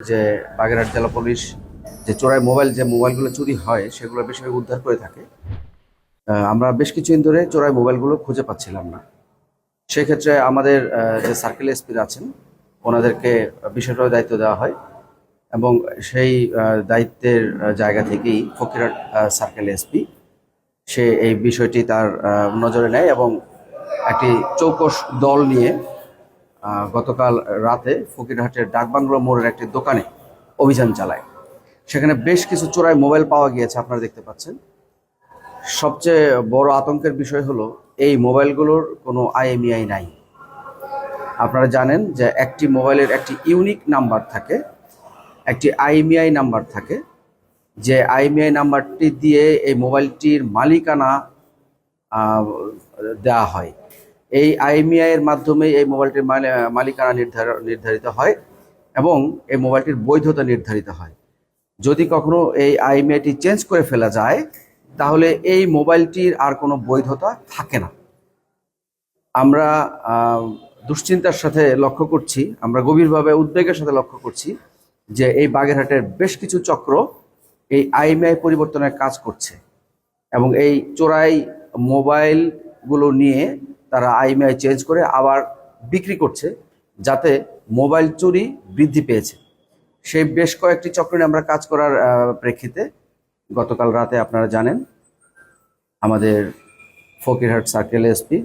যে বাগেরহাট জেলা পুলিশ যে চোরাই মোবাইলগুলো চুরি হয় সেগুলো বেশিরভাগ উদ্ধার করে থাকে। আমরা বেশ কিছুদিন ধরে চোরাই মোবাইলগুলো খুঁজে পাচ্ছিলাম না। সেক্ষেত্রে আমাদের যে সার্কেল এসপি আছেন ওনাদেরকে বিশেষভাবে দায়িত্ব দেওয়া হয় এবং সেই দায়িত্বের জায়গা থেকেই ফকিরহাট সার্কেল এসপি সে এই বিষয়টি তার নজরে নেয় এবং একটি চৌকস দল নিয়ে গতকাল রাতে ফকিরহাটের ডাকবাংলো মোড়ের একটি দোকানে অভিযান চালায়। সেখানে বেশ কিছু চোরাই মোবাইল পাওয়া গিয়েছে, আপনারা দেখতে পাচ্ছেন। সবচেয়ে বড় আতঙ্কের বিষয় হলো এই মোবাইলগুলোর কোনো আইএমইআই নাই। আপনারা জানেন যে একটি মোবাইলের একটি ইউনিক নাম্বার থাকে, একটি আইএমইআই নাম্বার থাকে, যে আইএমইআই নাম্বারটি দিয়ে এই মোবাইলটির মালিকানা দেওয়া হয়। এই আইএমইআই এর মাধ্যমে এই মোবাইলটির মালিকানা নির্ধারিত হয় এবং এই মোবাইলটির বৈধতা নির্ধারিত হয়। যদি কখনো এই আইএমইআইটি চেঞ্জ করে ফেলা যায় তাহলে এই মোবাইলটির আর কোনো বৈধতা থাকে না। আমরা দুশ্চিন্তার সাথে লক্ষ্য করছি, আমরা গভীরভাবে উদ্বেগের সাথে লক্ষ্য করছি যে এই বাগেরহাটের বেশ কিছু চক্র এই আইএমইআই পরিবর্তনের কাজ করছে এবং এই চোরাই মোবাইলগুলো নিয়ে তারা আইএমইআই চেঞ্জ করে আবার বিক্রি করছে, যাতে মোবাইল চুরি বৃদ্ধি পেয়েছে। সেই বেশ কয়েকটি চক্র নিয়ে আমরা কাজ করার প্রেক্ষিতে গতকাল রাতে আপনারা জানেন আমাদের ফকিরহাট সার্কেল এসপি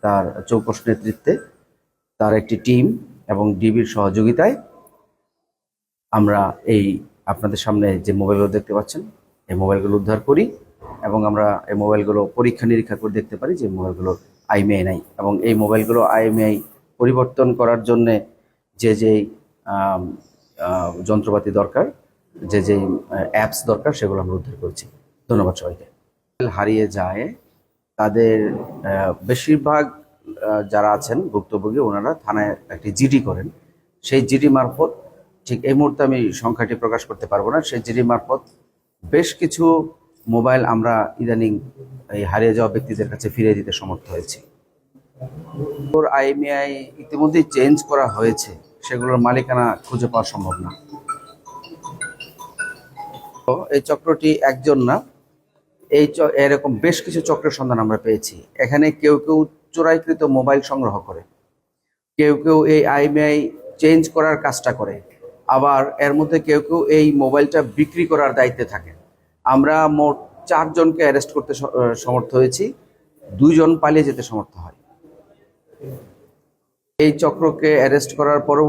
তার চৌকস নেতৃত্বে তার একটি টিম এবং ডিবির সহযোগিতায় আমরা এই আপনাদের সামনে যে মোবাইলগুলো দেখতে পাচ্ছেন এই মোবাইলগুলো উদ্ধার করি এবং আমরা এই মোবাইলগুলো পরীক্ষা নিরীক্ষা করে দেখতে পারি যে মোবাইলগুলো আইএমইআই নাই এবং এই মোবাইলগুলো আইএমইআই পরিবর্তন করার জন্যে যে যন্ত্রপাতি দরকার, যে অ্যাপস দরকার সেগুলো আমরা উদ্ধার করেছি। ধন্যবাদ সবাইকে। হারিয়ে যায় তাদের বেশিরভাগ যারা আছেন ভুক্তভোগী ওনারা থানায় একটি জিডি করেন। সেই জিডি মারফত, ঠিক এই মুহূর্তে আমি সংখ্যাটি প্রকাশ করতে পারবো না, সেই জিডি মারফত বেশ কিছু মোবাইল আমরা ইদানিং এই হারিয়ে যাওয়া ব্যক্তিদের কাছে ফিরিয়ে দিতে সমর্থ হয়েছি। আইএমইআই ইতিমধ্যেই চেঞ্জ করা হয়েছে, সেগুলোর মালিকানা খুঁজে পাওয়া সম্ভব না। এই চক্রটি একজন না, এরকম বেশ কিছু চক্রের সন্ধান আমরা পেয়েছি। এখানে কেউ কেউ চোরাইকৃত মোবাইল সংগ্রহ করে, কেউ কেউ এই আইএমইআই চেঞ্জ করার কাজটা করে, আবার এর মধ্যে কেউ কেউ এই মোবাইলটা বিক্রি করার দায়িত্বে থাকে। আমরা মোট 4 জনকে অ্যারেস্ট করতে সমর্থ হয়েছি, 2 জন পালিয়ে যেতে সমর্থ হয়। এই চক্রকে অ্যারেস্ট করার পরবর্তী